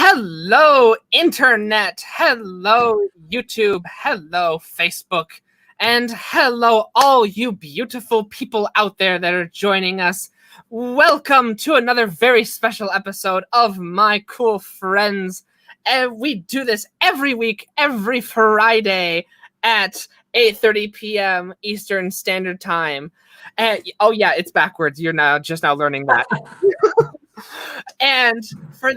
Hello, Internet. Hello, YouTube. Hello, Facebook. And hello, all you beautiful people out there that are joining us. Welcome to another very special episode of My Cool Friends. And we do this every week, every Friday at 8:30 p.m. Eastern Standard Time. Oh yeah, it's backwards. You're just now learning that. And for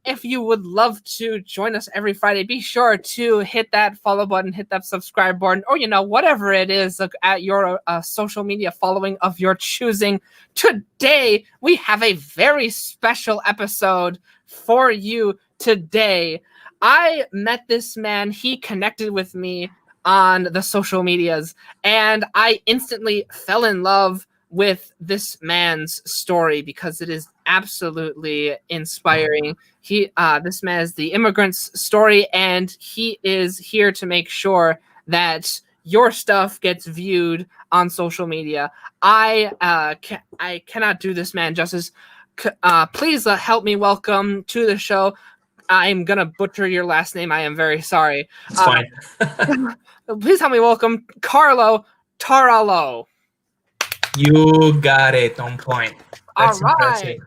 if you would love to join us every Friday, be sure to hit that follow button, hit that subscribe button, or whatever it is at your social media following of your choosing. Today we have a very special episode for you today. I met this man. He connected with me on the social medias, and I instantly fell in love with this man's story because it is absolutely inspiring. This man is the immigrant's story, and he is here to make sure that your stuff gets viewed on social media. I cannot do this man justice. Please help me welcome to the show. I'm gonna butcher your last name. I am very sorry. It's fine. Please help me welcome Carlo Tarallo. You got it on point. That's all right.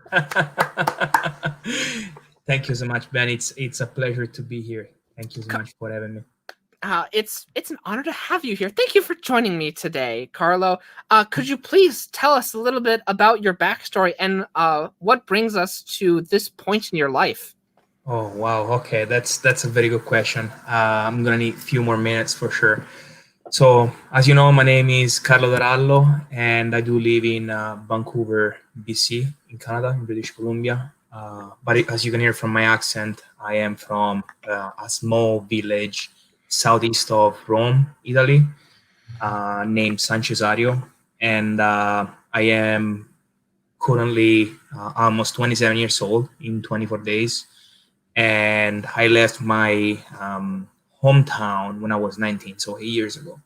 Thank you so much, Ben. It's a pleasure to be here. Thank you so much for having me. It's an honor to have you here. Thank you for joining me today, Carlo. Could you please tell us a little bit about your backstory and what brings us to this point in your life? Oh wow. Okay, that's a very good question. I'm gonna need a few more minutes for sure. So, as you know, my name is Carlo Tarallo, and I do live in Vancouver, BC, in Canada, in British Columbia. But as you can hear from my accent, I am from a small village southeast of Rome, Italy, named San Cesario. And I am currently almost 27 years old in 24 days. And I left my hometown when I was 19, so 8 years ago.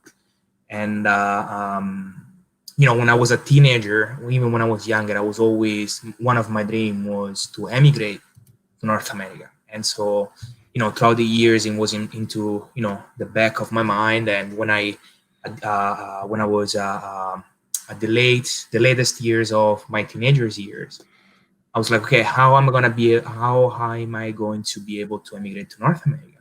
And when I was a teenager, even when I was younger, I was always, one of my dreams was to emigrate to North America. And so, throughout the years, it was into the back of my mind. And when I was at the latest years of my teenagers years, I was like, okay, how am I going to be able to emigrate to North America?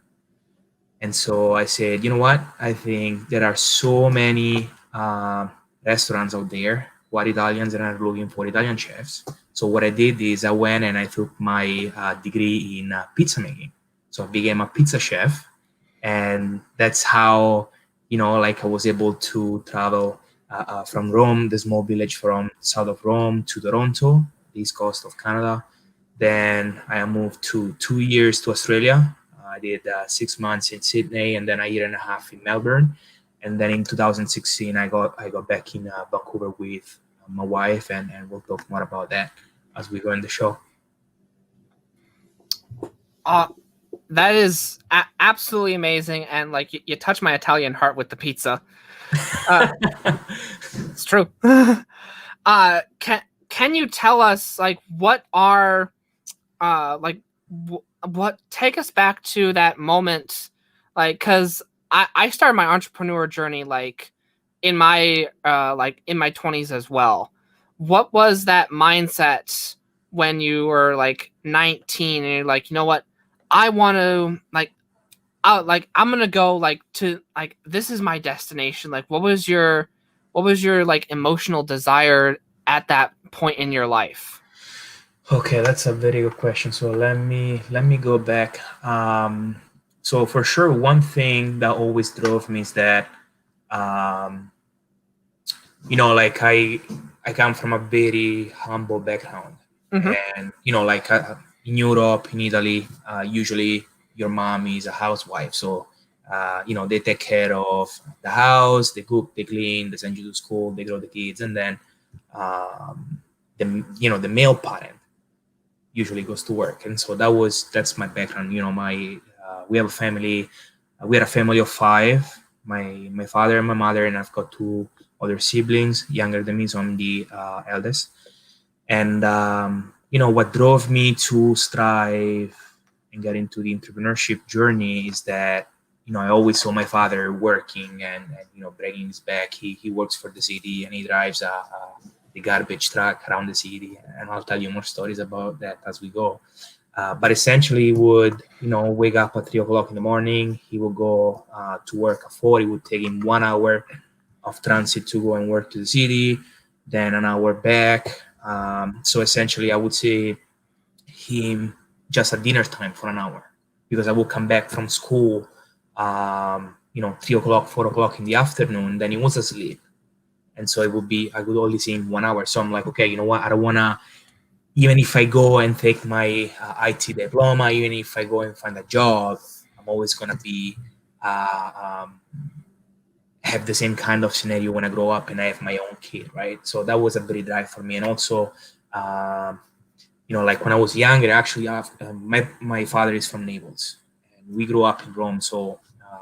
And so I said, you know what? I think there are so many restaurants out there who are Italians and are looking for Italian chefs. So what I did is I went and I took my degree in pizza making. So I became a pizza chef. And that's how, I was able to travel from Rome, the small village from south of Rome, to Toronto, the east coast of Canada. Then I moved to 2 years to Australia. I did 6 months in Sydney and then a year and a half in Melbourne. And then in 2016, I got back in Vancouver with my wife, and we'll talk more about that as we go in the show. That is absolutely amazing, and you touch my Italian heart with the pizza. It's true. Can you tell us what are what take us back to that moment, because I started my entrepreneur journey in my 20s as well. What was that mindset when you were 19 and you're like, you know what, I want to I'm gonna go to this is my destination? What was your emotional desire at that point in your life? Okay, that's a very good question. So let me go back. So for sure, one thing that always drove me is that, I come from a very humble background, and in Europe, in Italy, usually your mom is a housewife, so they take care of the house, they cook, they clean, they send you to school, they grow the kids, and then the male parent usually goes to work. And so that's my background. We have a family. We are a family of 5. My father and my mother, and I've got 2 other siblings younger than me, so I'm the eldest. And what drove me to strive and got into the entrepreneurship journey is that I always saw my father working and breaking his back. He works for the city and he drives the garbage truck around the city, and I'll tell you more stories about that as we go. But essentially, he would wake up at 3 o'clock in the morning. He would go to work at 4. It would take him 1 hour of transit to go and work to the city, then an hour back. So essentially, I would say him just at dinner time for an hour, because I would come back from school, 3 o'clock, 4 o'clock in the afternoon. Then he was asleep, and so it would be I would only see him 1 hour. So I'm like, okay, you know what? I don't wanna. Even if I go and take my IT diploma, even if I go and find a job, I'm always gonna be have the same kind of scenario when I grow up and I have my own kid, right? So that was a big drive for me. And also, like when I was younger, actually, my father is from Naples, and we grew up in Rome. So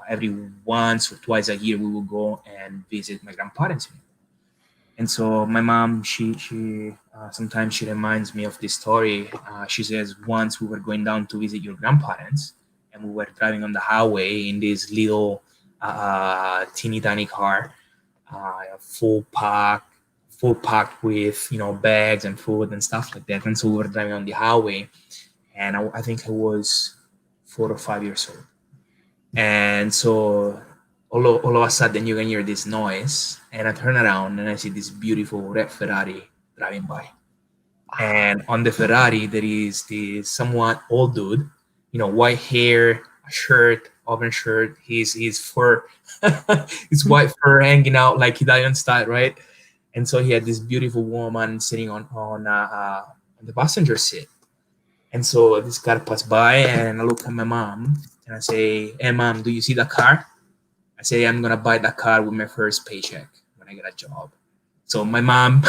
every once or twice a year, we would go and visit my grandparents. And so my mom, she sometimes she reminds me of this story. She says once we were going down to visit your grandparents, and we were driving on the highway in this little teeny tiny car, full packed with bags and food and stuff like that. And so we were driving on the highway, and I think I was 4 or 5 years old, and so all of a sudden you can hear this noise, and I turn around and I see this beautiful red Ferrari driving by. And on the Ferrari there is this somewhat old dude, white hair, a shirt, open shirt, his fur, his white fur hanging out like Italian style, right? And so he had this beautiful woman sitting on the passenger seat. And so this car passed by, and I look at my mom and I say, "Hey, mom, do you see the car?" I say, "I'm gonna buy that car with my first paycheck when I get a job." So my mom,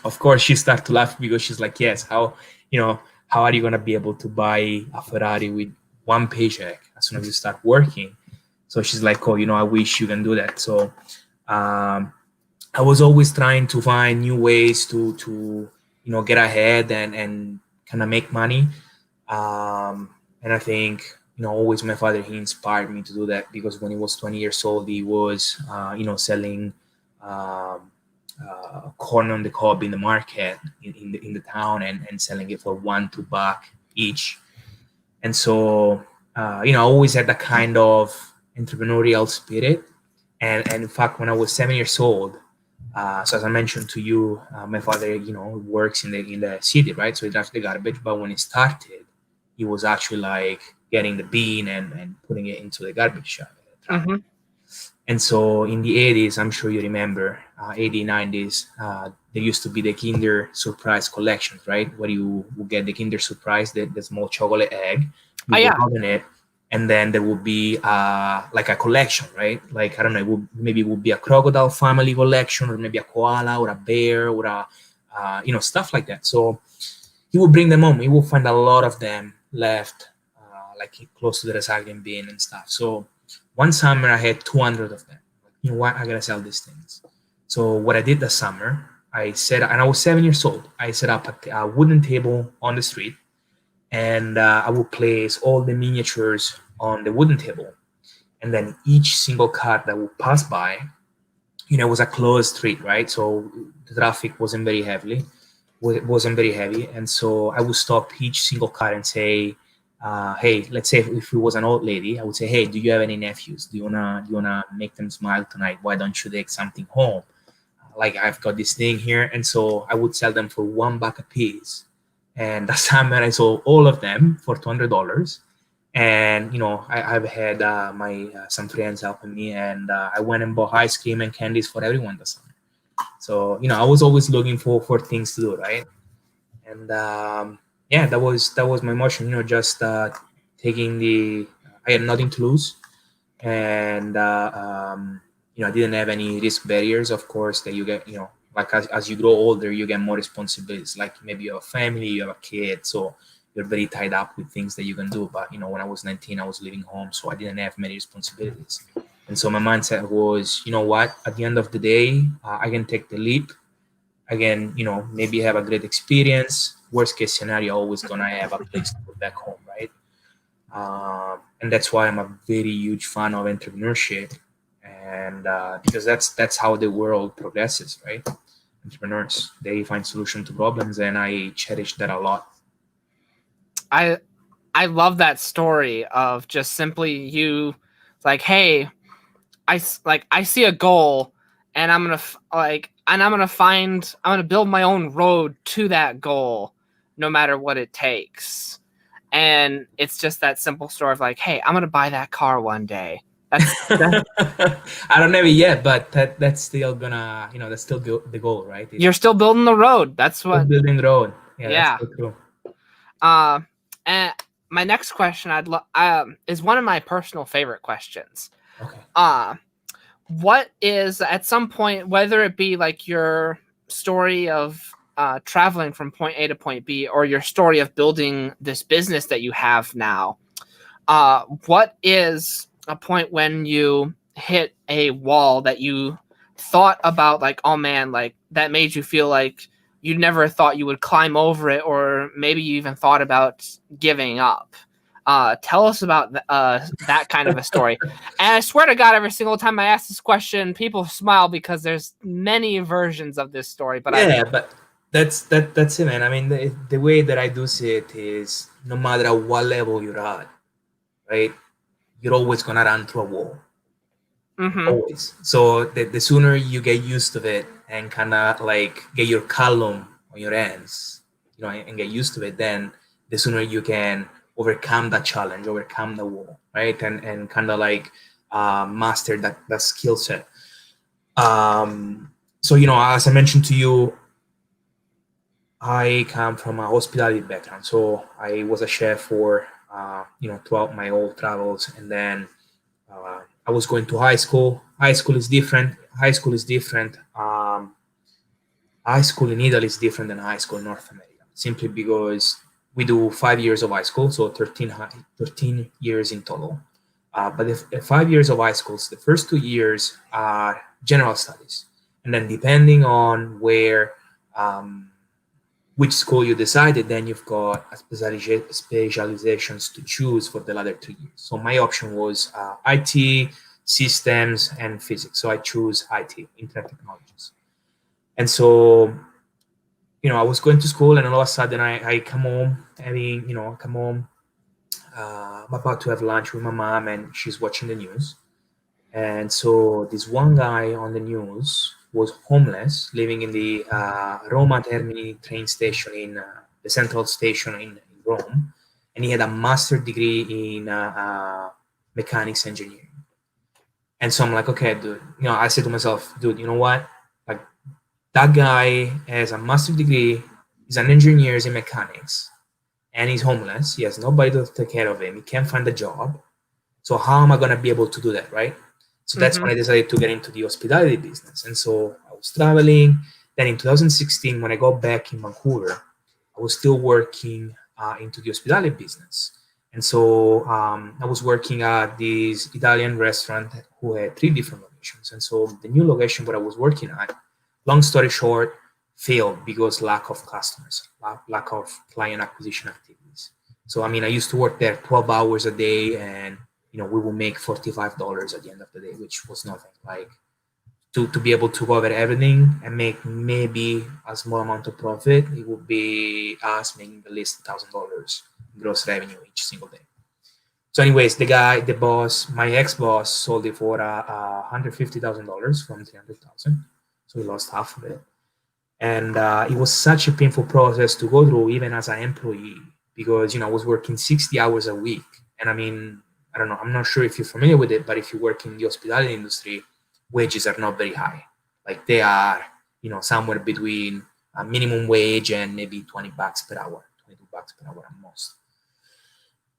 of course, she started to laugh because she's like, "Yes, how are you gonna be able to buy a Ferrari with one paycheck as soon as you start working?" So she's like, "Oh, I wish you can do that." So I was always trying to find new ways to get ahead and kind of make money. And I think always my father, he inspired me to do that, because when he was 20 years old, he was selling corn on the cob in the market in the town, and selling it for $1-2 each. And so I always had that kind of entrepreneurial spirit. And in fact, when I was 7 years old, so as I mentioned to you, my father, works in the city, right? So he drives the garbage. But when he started, he was actually like getting the bin and putting it into the garbage truck. Mm-hmm. And so in the 80s, I'm sure you remember, 80s, 90s, there used to be the Kinder Surprise collections, right? Where you would get the Kinder Surprise, the small chocolate egg, you would open it, and then there would be like a collection, right? Like, I don't know, maybe it would be a crocodile family collection, or maybe a koala or a bear or a, stuff like that. So he would bring them home. He would find a lot of them left, like close to the recycling bin and stuff. So one summer I had 200 of them. You know what? I gotta sell these things. So what I did that summer, and I was 7 years old. I set up a wooden table on the street, and I would place all the miniatures on the wooden table. And then each single car that would pass by, it was a closed street, right? So the traffic wasn't very heavy. And so I would stop each single car and say, "Hey," let's say if it was an old lady, I would say, "Hey, do you have any nephews? Do you wanna make them smile tonight? Why don't you take something home? Like, I've got this thing here." And so I would sell them for $1 a piece. And that summer I sold all of them for $200. And I've had my some friends helping me, and I went and bought ice cream and candies for everyone that summer. So I was always looking for things to do, right? And yeah, that was my motion. Just taking I had nothing to lose, and I didn't have any risk barriers. Of course, that you get, like as you grow older, you get more responsibilities. Like maybe you have a family, you have a kid, so you're very tied up with things that you can do. But when I was 19, I was living home, so I didn't have many responsibilities. And so my mindset was, what? At the end of the day, I can take the leap. I can, maybe have a great experience. Worst case scenario, always gonna have a place to go back home, right? And that's why I'm a very huge fan of entrepreneurship, and because that's how the world progresses, right? Entrepreneurs, they find solution to problems, and I cherish that a lot. I I love that story of just simply you like, hey, I see a goal, and I'm gonna build my own road to that goal, no matter what it takes. And it's just that simple story of like, hey, I'm gonna buy that car one day. That I don't have it yet, but that's still gonna, that's still the goal, right? It's you're still building the road. That's still what. building the road. Yeah, that's Yeah. so true. Uh, and my next question is one of my personal favorite questions. Okay. What is at some point, whether it be like your story of traveling from point A to point B, or your story of building this business that you have now, what is a point when you hit a wall that you thought about, like, oh man, like that made you feel like you never thought you would climb over it, or maybe you even thought about giving up? Tell us about that kind of a story. And I swear to God, every single time I ask this question, people smile because there's many versions of this story. But Yeah, but that's it, man. I mean, the way that I do see it is, no matter what level you're at, right? You're always gonna run through a wall. mm-hmm, Always. So the sooner you get used to it and kind of like get your column on your ends, and get used to it, then the sooner you can overcome that challenge, overcome the wall, right? And kind of like master that skill set. So, as I mentioned to you, I come from a hospitality background. So I was a chef for, throughout my whole travels. And then I was going to high school. High school is different. High school in Italy is different than high school in North America, simply because we do 5 years of high school, so 13 years in total. But the 5 years of high schools, the first 2 years are general studies. And then depending on um, which school you decided, then you've got specializations to choose for the latter 2 years. So my option was IT, systems, and physics. So I choose IT, Internet Technologies. And so, I was going to school, and all of a sudden I come home, I'm about to have lunch with my mom, and she's watching the news. And so this one guy on the news was homeless, living in the Roma Termini train station, in the central station in Rome, and he had a master's degree in mechanics engineering. And so I'm like, okay, dude. I said to myself, dude, you know what? Like, that guy has a master's degree, he's an engineer in mechanics, and he's homeless. He has nobody to take care of him. He can't find a job. So how am I going to be able to do that, right? So that's mm-hmm, when I decided to get into the hospitality business. And so I was traveling. Then in 2016, when I got back in Vancouver, I was still working into the hospitality business. And so I was working at this Italian restaurant who had 3 different locations. And so the new location where I was working at, long story short, failed because lack of customers, lack of client acquisition activities. So I mean, I used to work there 12 hours a day, and we will make $45 at the end of the day, which was nothing. Like, to be able to cover everything and make maybe a small amount of profit, it would be us making at least $1,000 gross revenue each single day. So, anyways, the boss, my ex-boss, sold it for $150,000 from 300,000. So we lost half of it, and it was such a painful process to go through, even as an employee, because I was working 60 hours a week. And I mean, I don't know, I'm not sure if you're familiar with it, but if you work in the hospitality industry, wages are not very high. Like, they are, somewhere between a minimum wage and maybe $20 per hour, $22 per hour at most.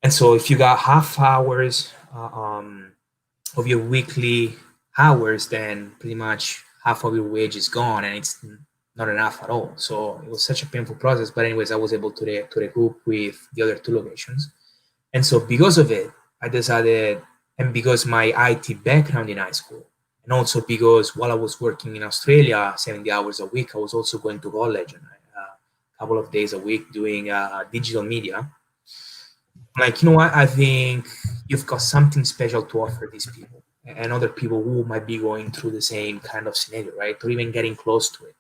And so if you got half hours of your weekly hours, then pretty much half of your wage is gone, and it's not enough at all. So it was such a painful process. But anyways, I was able to regroup with the other 2 locations. And so because of it, I decided, and because my IT background in high school, and also because while I was working in Australia 70 hours a week, I was also going to college, and a couple of days a week doing digital media. Like, you know what, I think you've got something special to offer these people and other people who might be going through the same kind of scenario, right? Or even getting close to it.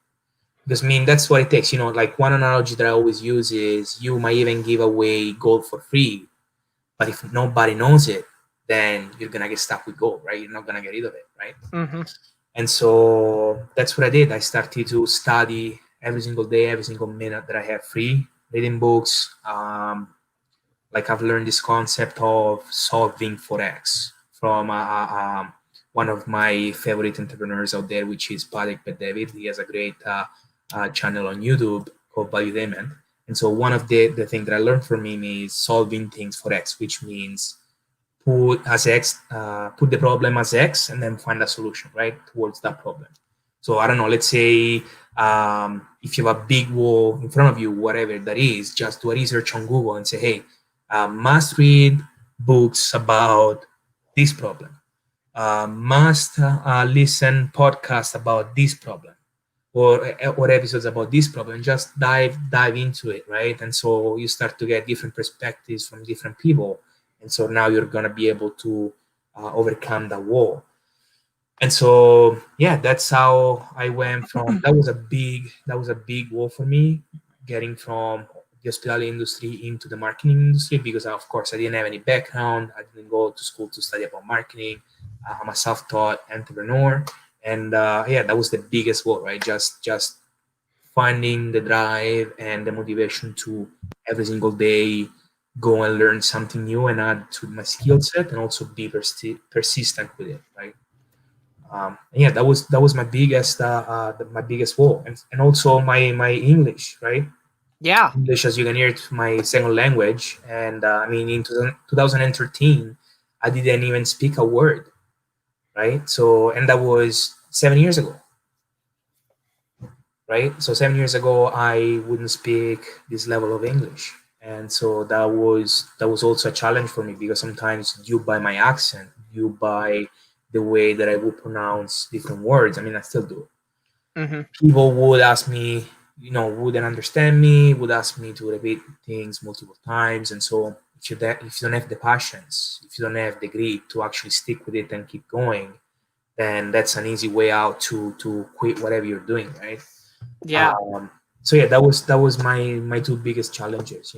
Because I mean, that's what it takes. You know, like one analogy that I always use is you might even give away gold for free, but if nobody knows it, then you're gonna get stuck with gold, right? You're not gonna get rid of it, right? Mm-hmm. And so that's what I did. I started to study every single day, every single minute that I have free, reading books. Like I've learned this concept of solving forex from one of my favorite entrepreneurs out there, which is Padek David. He has a great channel on YouTube called Value Demand. And so one of the things that I learned from him is solving things for X, which means put the problem as X and then find a solution, right, towards that problem. So I don't know, let's say if you have a big wall in front of you, whatever that is, just do a research on Google and say, hey, must read books about this problem, must listen podcasts about this problem, or episodes about this problem. Just dive into it, right? And so you start to get different perspectives from different people, and so now you're gonna be able to overcome that wall. And so yeah, that's how I went from that was a big wall for me, getting from the hospitality industry into the marketing industry, because of course I didn't have any background. I didn't go to school to study about marketing. I'm a self-taught entrepreneur, and yeah, that was the biggest wall, right? Just finding the drive and the motivation to every single day go and learn something new and add to my skill set, and also be persistent with it, right? Yeah, that was my biggest wall, and also my English, right? Yeah. English, as you can hear, it's my second language, and I mean, in 2013, I didn't even speak a word, right? So, and that was 7 years ago, right? So 7 years ago, I wouldn't speak this level of English, and so that was also a challenge for me, because sometimes due by my accent, due by the way that I would pronounce different words, I mean, I still do. Mm-hmm. People would ask me, wouldn't understand me, would ask me to repeat things multiple times, and so if you don't have the passions, if you don't have the grit to actually stick with it and keep going, then that's an easy way out to quit whatever you're doing, right? Yeah. So yeah, that was my two biggest challenges.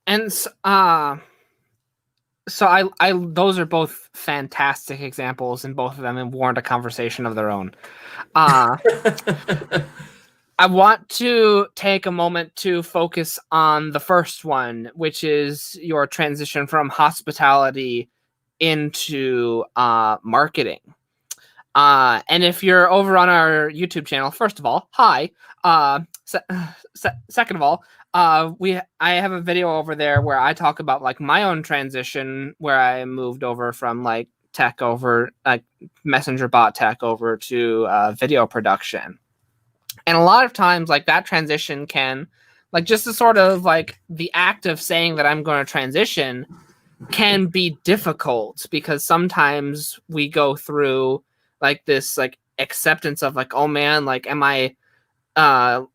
And so I those are both fantastic examples, and both of them warrant a conversation of their own. I want to take a moment to focus on the first one, which is your transition from hospitality into marketing. And if you're over on our YouTube channel, first of all, hi. Second of all, I have a video over there where I talk about like my own transition, where I moved over from like tech over like messenger bot tech over to video production. And a lot of times like that transition can, like, just the sort of like the act of saying that I'm going to transition can be difficult, because sometimes we go through like this like acceptance of like, oh man, like, am I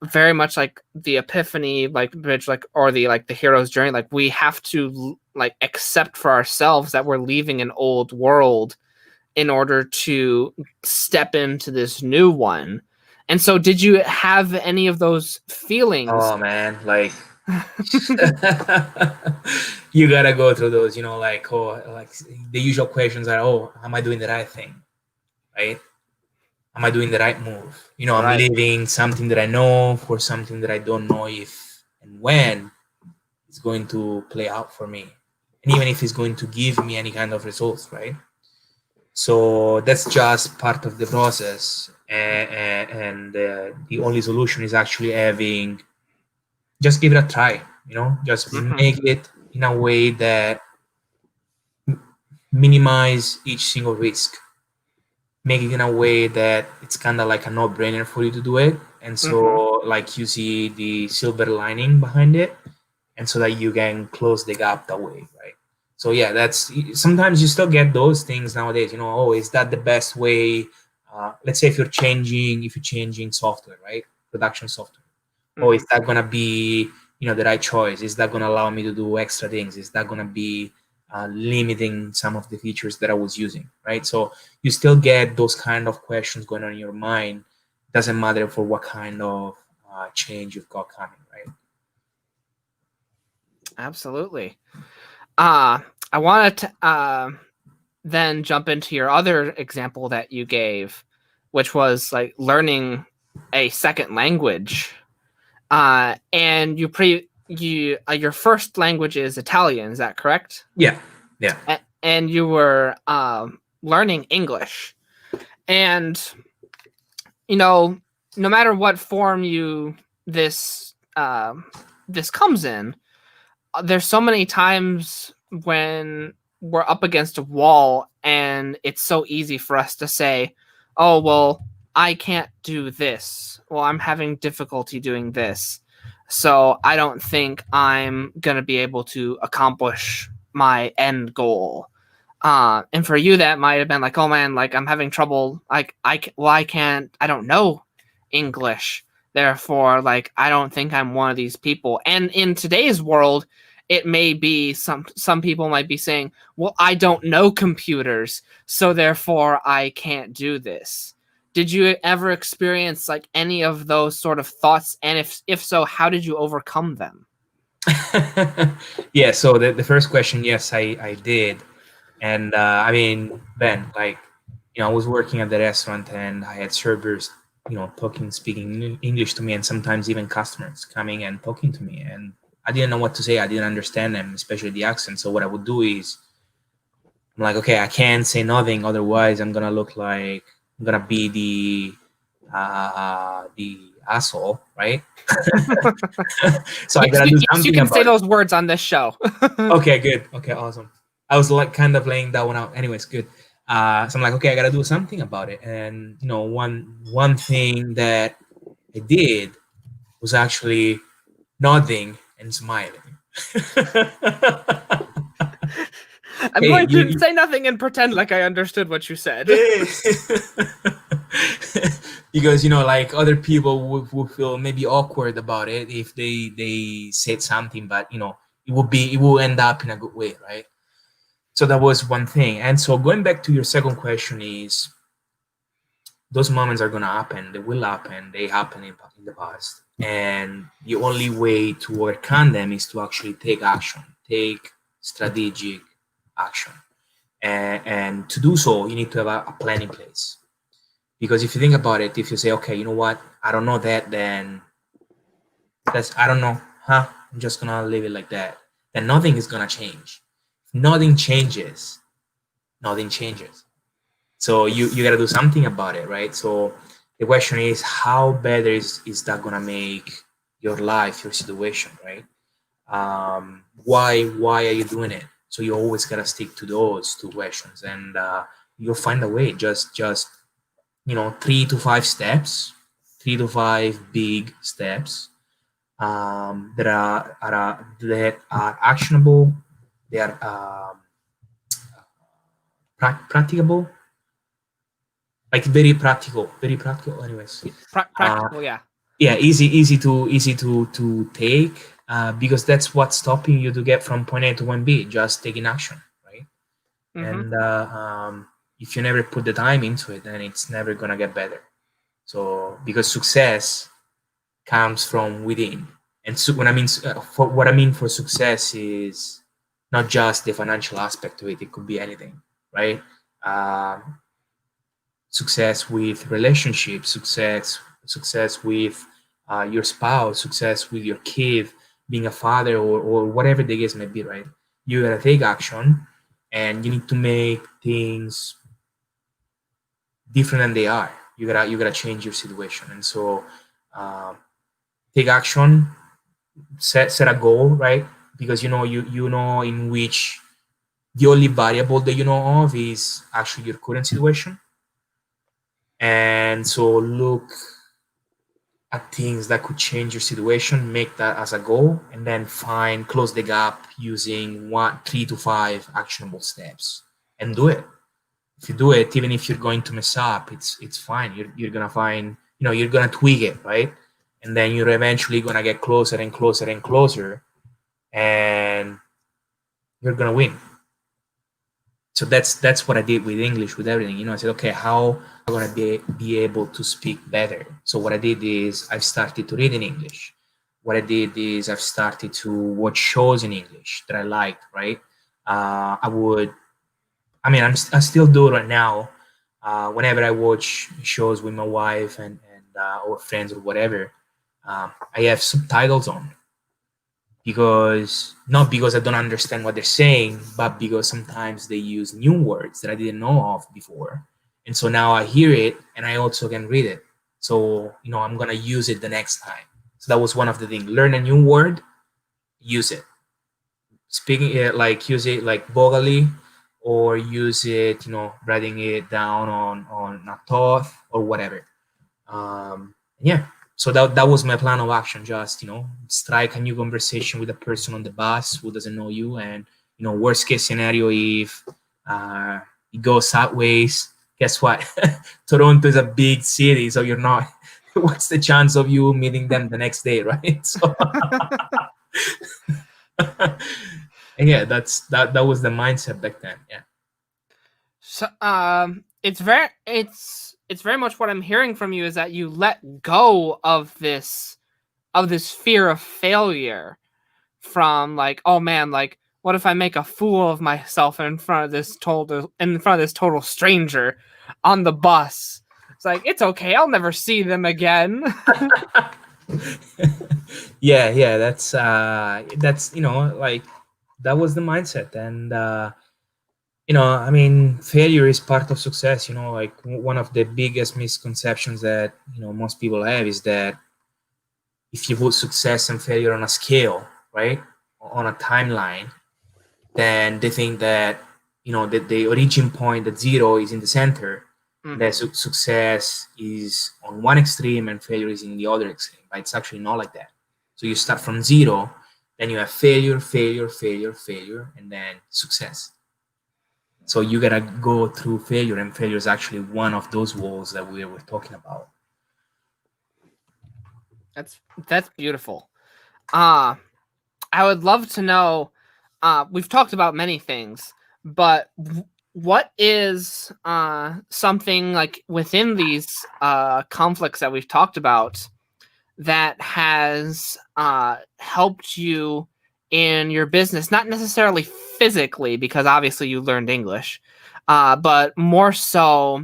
very much like the epiphany like bridge, like, or the like the hero's journey, like we have to like accept for ourselves that we're leaving an old world in order to step into this new one. And so did you have any of those feelings? Oh man, like you gotta go through those, like, like the usual questions are, oh, am I doing the right thing, right? Am I doing the right move? I'm Right. leaving something that I know for something that I don't know if and when it's going to play out for me, and even if it's going to give me any kind of results, right? So that's just part of the process, and the only solution is actually just give it a try. Just make it in a way that minimize each single risk, make it in a way that it's kind of like a no-brainer for you to do it, and so like you see the silver lining behind it, and so that you can close the gap that way, right? So yeah, that's sometimes you still get those things nowadays. Oh, is that the best way? Let's say if you're changing software, right? Production software. Oh, is that gonna be the right choice? Is that going to allow me to do extra things? Is that going to be limiting some of the features that I was using, right? So you still get those kind of questions going on in your mind. Doesn't matter for what kind of change you've got coming, right? Absolutely. I wanted to then jump into your other example that you gave, which was like learning a second language. And your first language is Italian, is that correct? Yeah. And you were learning English. And no matter what form this comes in, there's so many times when we're up against a wall and it's so easy for us to say, oh, well, I can't do this. Well, I'm having difficulty doing this. So I don't think I'm going to be able to accomplish my end goal. And for you, that might have been like, oh man, like I'm having trouble. Like I don't know English. Therefore, like, I don't think I'm one of these people. And in today's world, it may be some people might be saying, well, I don't know computers, so therefore I can't do this. Did you ever experience like any of those sort of thoughts? And if so, how did you overcome them? Yeah, so the first question, yes, I did. And I mean, Ben, like, I was working at the restaurant and I had servers, speaking English to me, and sometimes even customers coming and talking to me. And I didn't know what to say. I didn't understand them, especially the accent. So what I would do is, I'm like, okay, I can't say nothing. Otherwise, I'm going to look like I'm going to be the asshole, right? So I got to do something. You can say those words on this show. Okay, good. Okay, awesome. I was like kind of laying that one out. Anyways, good. So I'm like, okay, I gotta do something about it. And one thing that I did was actually nodding and smiling. I'm going to say nothing and pretend like I understood what you said. Because like other people would feel maybe awkward about it if they said something, but it will end up in a good way, right? So that was one thing. And so going back to your second question is, those moments are going to happen. They will happen. They happen in the past. And the only way to overcome them is to actually take action, take strategic action. And to do so, you need to have a plan in place. Because if you think about it, if you say, okay, you know what, I don't know that, then I don't know, I'm just going to leave it like that. Then nothing is going to change. If nothing changes. So you got to do something about it, right? So the question is, how better is that going to make your life, your situation, right? Why are you doing it? So you always got to stick to those two questions, and you'll find a way. Just 3 to 5 steps, 3 to 5 big steps that are actionable. They are practicable, like very practical. Anyways, practical, yeah. Yeah, easy to take, because that's what's stopping you to get from point A to point B. Just taking action, right? Mm-hmm. And if you never put the time into it, then it's never gonna get better. So because success comes from within, and so what I mean for success is not just the financial aspect of it. It could be anything, right? Success with relationships, success with your spouse, success with your kid, being a father, or whatever the case may be, right? You gotta take action, and you need to make things different than they are. You gotta change your situation, and so take action, set a goal, right? Because you know in which the only variable that you know of is actually your current situation. And so look at things that could change your situation, make that as a goal, and then close the gap using 3 to 5 actionable steps, and do it. If you do it, even if you're going to mess up, it's fine. You're gonna find, you're gonna tweak it, right? and then you're eventually gonna get closer and closer and closer, and you're gonna win. So that's what I did with English, with everything. I said, okay, how am I gonna be able to speak better? So what I did is I've started to read in English. What I did is I've started to watch shows in English that I liked, right? I still do it right now. Whenever I watch shows with my wife and or friends or whatever, I have subtitles on, because not because I don't understand what they're saying, but because sometimes they use new words that I didn't know of before. And so now I hear it and I also can read it. So, I'm going to use it the next time. So that was one of the things. Learn a new word, use it. Speaking it, like use it like vocally, or use it, writing it down on a thought or whatever. Yeah, so that was my plan of action. Just strike a new conversation with a person on the bus who doesn't know you, and worst case scenario, if it goes sideways, guess what? Toronto is a big city, so you're not what's the chance of you meeting them the next day, right? So and yeah, that was the mindset back then. Yeah. So, it's very much what I'm hearing from you is that you let go of this fear of failure, from like, oh man, like what if I make a fool of myself in front of this total stranger on the bus? It's like, it's okay, I'll never see them again. Yeah, that's like that was the mindset. And failure is part of success. Like one of the biggest misconceptions that most people have is that if you put success and failure on a scale, right, on a timeline, then they think that that the origin point, that zero, is in the center. Mm-hmm. That success is on one extreme and failure is in the other extreme. But it's actually not like that. So you start from zero, then you have failure, and then success. So you gotta go through failure, and failure is actually one of those walls that we were talking about. That's beautiful. I would love to know. We've talked about many things, but what is something like within these conflicts that we've talked about that has helped you in your business? Not necessarily physically, because obviously you learned English, but more so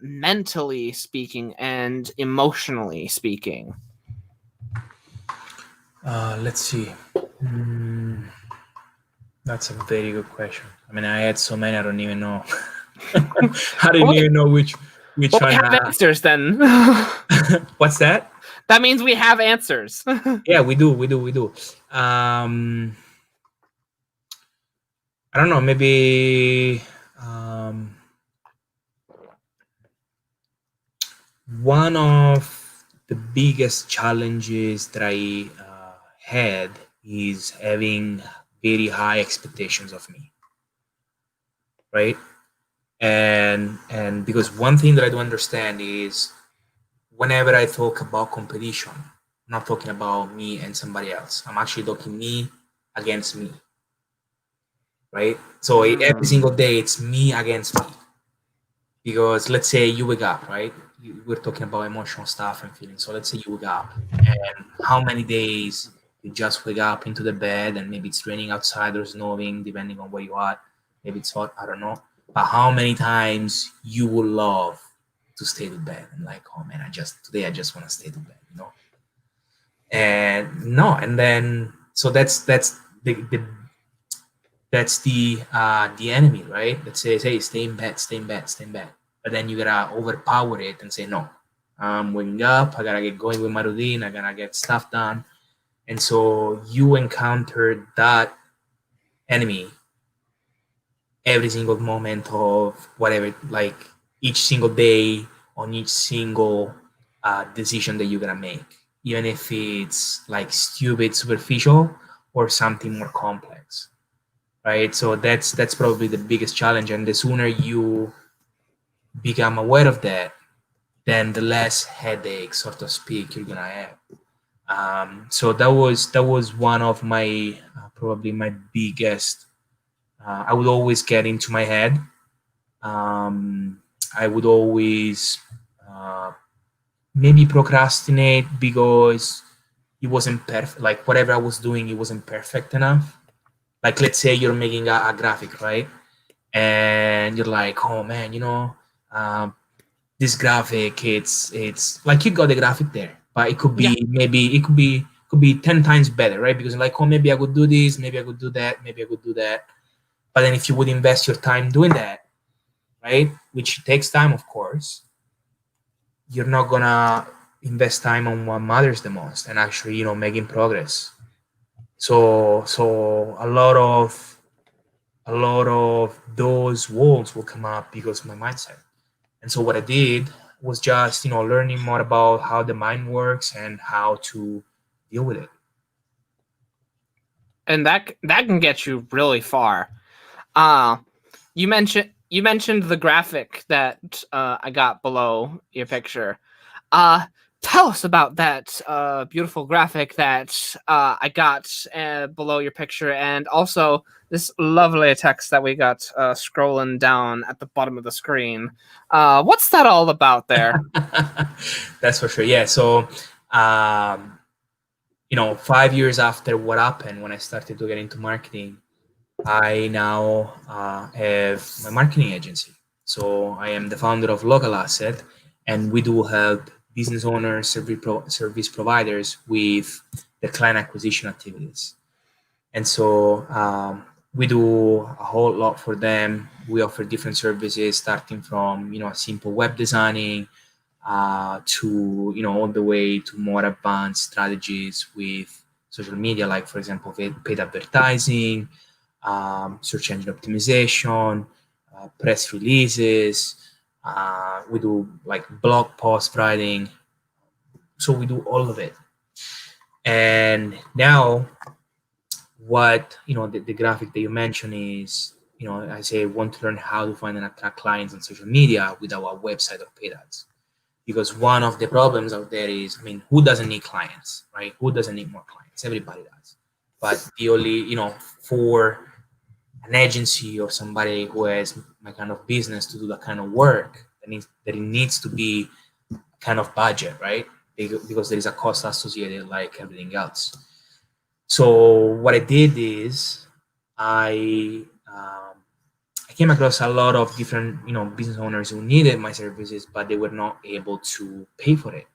mentally speaking and emotionally speaking. Let's see. That's a very good question. I had so many, I don't even know. I didn't even know which We one. have answers then. What's that? That means we have answers. Yeah, we do. I don't know, maybe one of the biggest challenges that I had is having very high expectations of me, right? And because one thing that I do understand is whenever I talk about competition, I'm not talking about me and somebody else. I'm actually talking me against me, right? So every single day it's me against me. Because let's say you wake up, right? We're talking about emotional stuff and feelings. So let's say you wake up, and how many days you just wake up into the bed, and maybe it's raining outside or snowing, depending on where you are. Maybe it's hot, I don't know. But how many times you would love to stay to bed and like, oh man, today I just want to stay to bed, And no, and then so that's the enemy, right? That says, hey, stay in bed. But then you gotta overpower it and say, no, I'm waking up, I gotta get going with my routine, I gotta get stuff done. And so you encounter that enemy every single moment of whatever, like each single day, on each single decision that you're gonna make, even if it's like stupid, superficial, or something more complex, right? So that's probably the biggest challenge. And the sooner you become aware of that, then the less headache, so to speak, you're gonna have. So that was one of my probably my biggest. I would always get into my head. Um, I would always uh, maybe procrastinate because it wasn't perfect. Like whatever I was doing, it wasn't perfect enough. Like let's say you're making a graphic, right? And you're like, oh man, um, this graphic, it's like you got the graphic there, but it could Yeah. be maybe it could be 10 times better, right? Because like, oh, maybe I could do this, maybe I could do that, maybe I could do that. But then if you would invest your time doing that, right, which takes time, of course, you're not gonna invest time on what matters the most and actually, making progress. So a lot of those walls will come up because of my mindset. And so what I did was just, learning more about how the mind works and how to deal with it. And that can get you really far. Uh you mentioned the graphic that I got below your picture. Uh Tell us about that beautiful graphic that I got below your picture, and also this lovely text that we got scrolling down at the bottom of the screen. What's that all about there? That's for sure. Yeah. So, 5 years after what happened when I started to get into marketing, I now have my marketing agency. So I am the founder of Local Asset, and we do help business owners, service providers with the client acquisition activities. And so we do a whole lot for them. We offer different services, starting from simple web designing to all the way to more advanced strategies with social media, like for example paid advertising, search engine optimization, press releases. We do like blog post writing. So we do all of it. And now, what the graphic that you mentioned is, I say want to learn how to find and attract clients on social media without a website or paid ads. Because one of the problems out there is, I mean, who doesn't need clients, right? Who doesn't need more clients? Everybody does. But the only, for an agency or somebody who has my kind of business to do that kind of work, that it needs to be kind of budget, right? Because there is a cost associated like everything else. So what I did is I came across a lot of different business owners who needed my services, but they were not able to pay for it.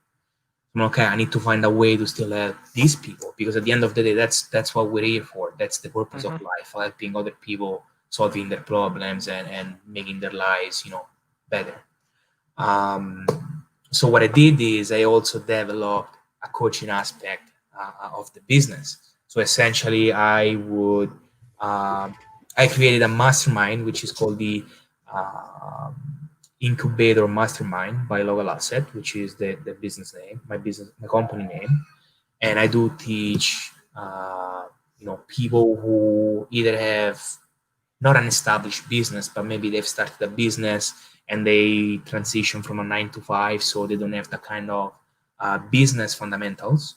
I'm okay. I need to find a way to still help these people, because at the end of the day, that's what we're here for. That's the purpose of Hmm. life, helping other people, solving their problems, and making their lives better. Um, so what I did is I also developed a coaching aspect of the business. So essentially, I created a mastermind, which is called the um Incubator Mastermind by Local Asset, which is the business name, my company name. And I do teach people who either have not an established business, but maybe they've started a business and they transition from a 9 to 5, so they don't have the kind of business fundamentals.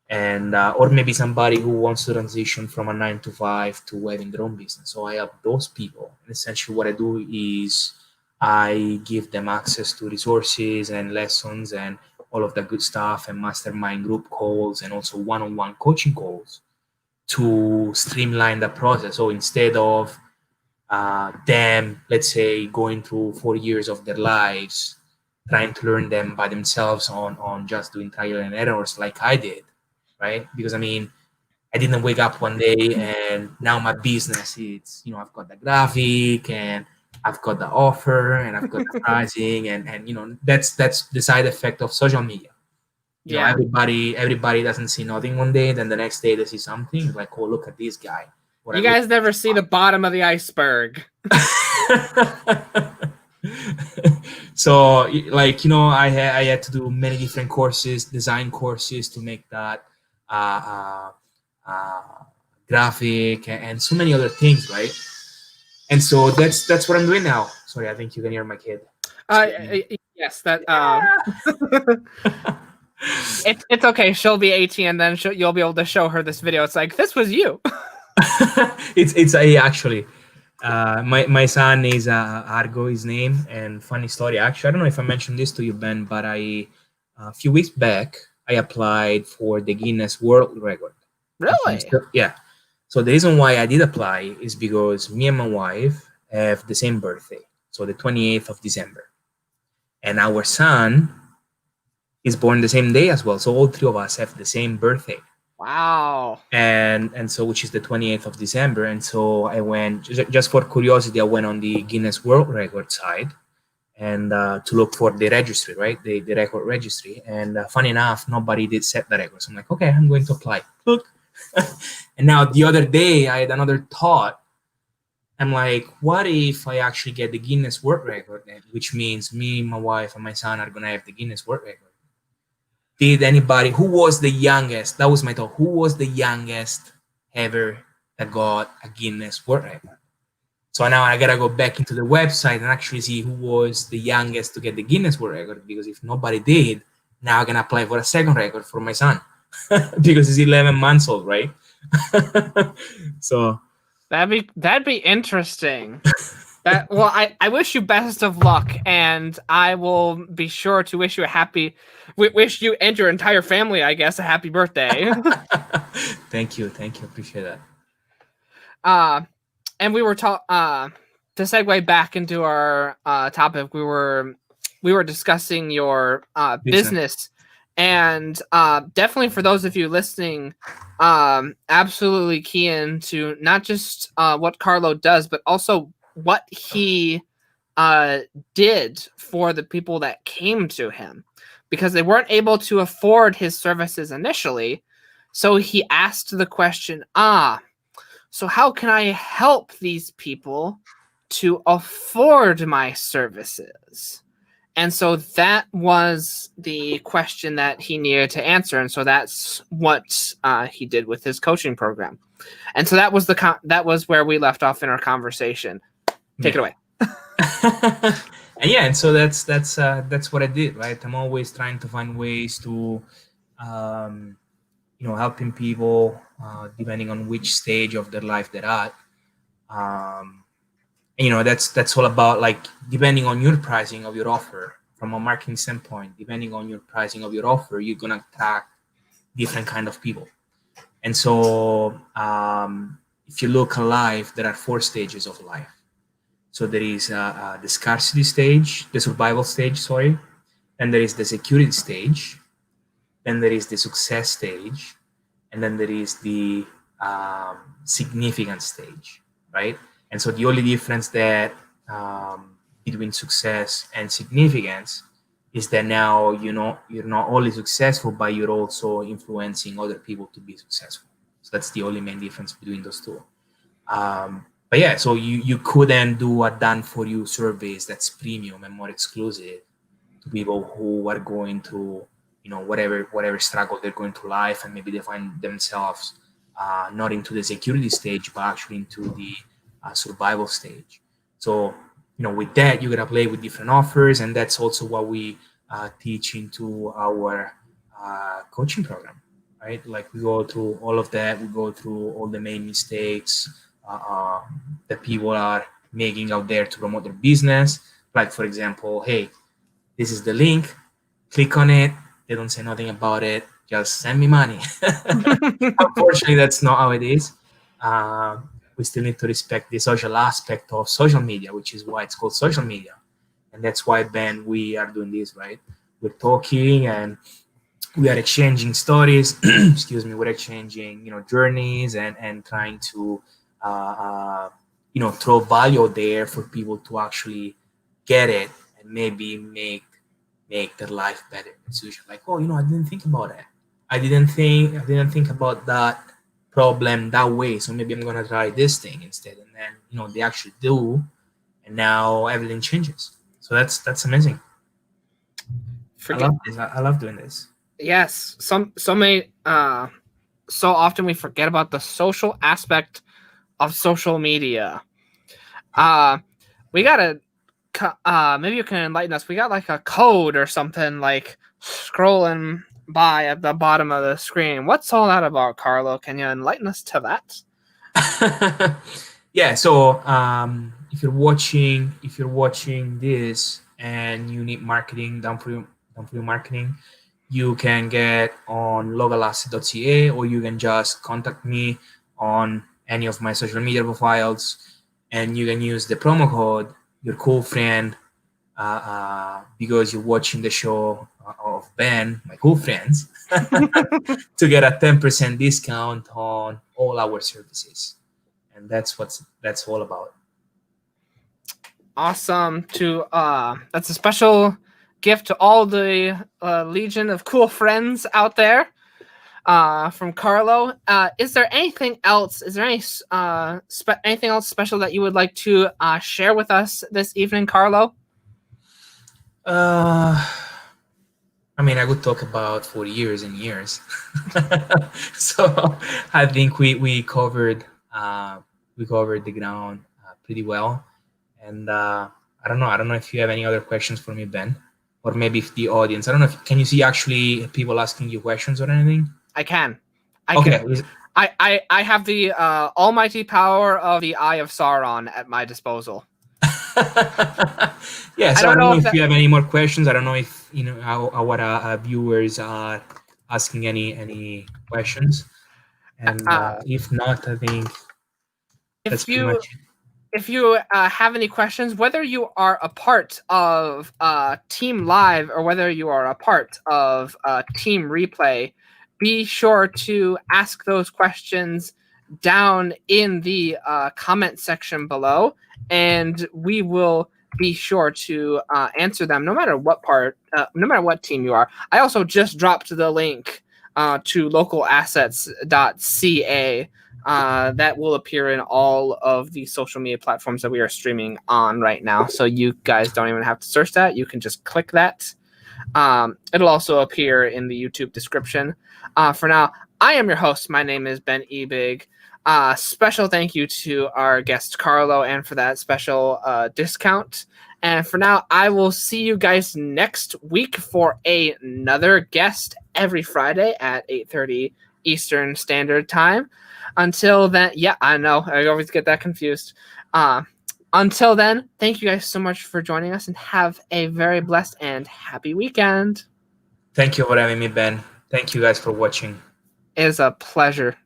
And or maybe somebody who wants to transition from a 9 to 5 to having their own business. So I help those people. And essentially, what I do is I give them access to resources and lessons and all of the good stuff, and mastermind group calls, and also one-on-one coaching calls to streamline the process. So instead of them, let's say, going through 4 years of their lives trying to learn them by themselves on just doing trial and errors like I did, right? Because I mean, I didn't wake up one day and now my business is, I've got the graphic and I've got the offer and I've got the pricing, and that's the side effect of social media. Yeah. Everybody doesn't see nothing one day, then the next day they see something like, oh, look at this guy. What You I look guys never see the bottom of the iceberg. so I had to do many different courses, design courses, to make that uh, uh, graphic, and so many other things, right? And so that's what I'm doing now. Sorry, I think you can hear my kid Uh, screaming. Yes, that it's okay. She'll be 18, and then you'll be able to show her this video. It's like, this was you. It's actually my son is Argo, his name. And funny story, actually, I don't know if I mentioned this to you, Ben, but I a few weeks back I applied for the Guinness World Record. Really? Yeah. So the reason why I did apply is because me and my wife have the same birthday, so the 28th of December, and our son is born the same day as well. So all three of us have the same birthday. Wow. And so, which is the 28th of December. And so I went, just for curiosity, I went on the Guinness World Record site and to look for the registry, right? The record registry. And funny enough, nobody did set the record. So I'm like, okay, I'm going to apply. Look. And now the other day, I had another thought. I'm like, what if I actually get the Guinness World Record, which means me, my wife, and my son are going to have the Guinness World Record? Did anybody, who was the youngest? That was my thought. Who was the youngest ever that got a Guinness World Record? So now I gotta go back into the website and actually see who was the youngest to get the Guinness World Record, because if nobody did, now I'm gonna apply for a second record for my son because he's 11 months old, right? So that'd be interesting. Well, I wish you best of luck, and I will be sure to wish you wish you and your entire family, I guess, a happy birthday. Thank you, appreciate that. And we were to segue back into our topic, we were discussing your business. And definitely for those of you listening, absolutely key into not just what Carlo does, but also what he did for the people that came to him, because they weren't able to afford his services initially. So he asked the question, so how can I help these people to afford my services? And so that was the question that he needed to answer. And so that's what he did with his coaching program. And so that was that was where we left off in our conversation. Take it away. And yeah, and so that's what I did, right? I'm always trying to find ways to, helping people depending on which stage of their life they're at. That's all about, like, depending on your pricing of your offer from a marketing standpoint, depending on your pricing of your offer, you're going to attract different kind of people. And so if you look at life, there are 4 stages of life. So there is the scarcity stage, the survival stage, sorry. Then there is the security stage. Then there is the success stage. And then there is the significant stage, right? And so the only difference that between success and significance is that now you're not only successful, but you're also influencing other people to be successful. So that's the only main difference between those two. But yeah, so you could then do a done for you service that's premium and more exclusive to people who are going through, whatever struggle they're going through life, and maybe they find themselves not into the security stage, but actually into the survival stage. So, with that, you gotta play with different offers, and that's also what we teach into our coaching program, right? Like, we go through all of that. We go through all the main mistakes that people are making out there to promote their business. Like, for example, hey, this is the link, click on it. They don't say nothing about it. Just send me money. Unfortunately, that's not how it is. We still need to respect the social aspect of social media, which is why it's called social media. And that's why, Ben, we are doing this, right? We're talking and we are exchanging stories. Excuse me. We're exchanging, journeys and trying to, throw value there for people to actually get it and maybe make their life better. It's usually like, oh, I didn't think about that. I didn't think about that problem that way. So maybe I'm gonna try this thing instead. And then they actually do, and now everything changes. So that's amazing. I love this. I love doing this. Yes, so often we forget about the social aspect of social media. We gotta maybe you can enlighten us. We got like a code or something like scrolling by at the bottom of the screen. What's all that about, Carlo? Can you enlighten us to that? Yeah, so if you're watching this and you need marketing done for you marketing, you can get on localasset.ca, or you can just contact me on any of my social media profiles, and you can use the promo code your cool friend, because you're watching the show of Ben, my cool friends, to get a 10% discount on all our services. And that's all about. Awesome. To that's a special gift to all the legion of cool friends out there. From Carlo. Is there anything else? Is there anything else special that you would like to share with us this evening, Carlo? I mean, I could talk about for years and years. So I think we covered the ground pretty well. And I don't know if you have any other questions for me, Ben, or maybe if the audience. I don't know if can you see actually people asking you questions or anything? I can. Okay. I have the almighty power of the Eye of Sauron at my disposal. Yeah, so I don't know if you have any more questions. I don't know if our viewers are asking any questions, and if not, I think that's pretty much it. If you have any questions, whether you are a part of Team Live or whether you are a part of Team Replay, be sure to ask those questions down in the comment section below, and we will be sure to answer them no matter what team you are. I also just dropped the link to localasset.ca. That will appear in all of the social media platforms that we are streaming on right now. So you guys don't even have to search that. You can just click that. It'll also appear in the YouTube description. For now, I am your host. My name is Ben Ebig. Special thank you to our guest Carlo, and for that special discount. And for now, I will see you guys next week for another guest every Friday at 8:30 Eastern Standard Time. Until then, yeah, I know. I always get that confused. Until then, thank you guys so much for joining us, and have a very blessed and happy weekend. Thank you for having me, Ben. Thank you guys for watching. It is a pleasure.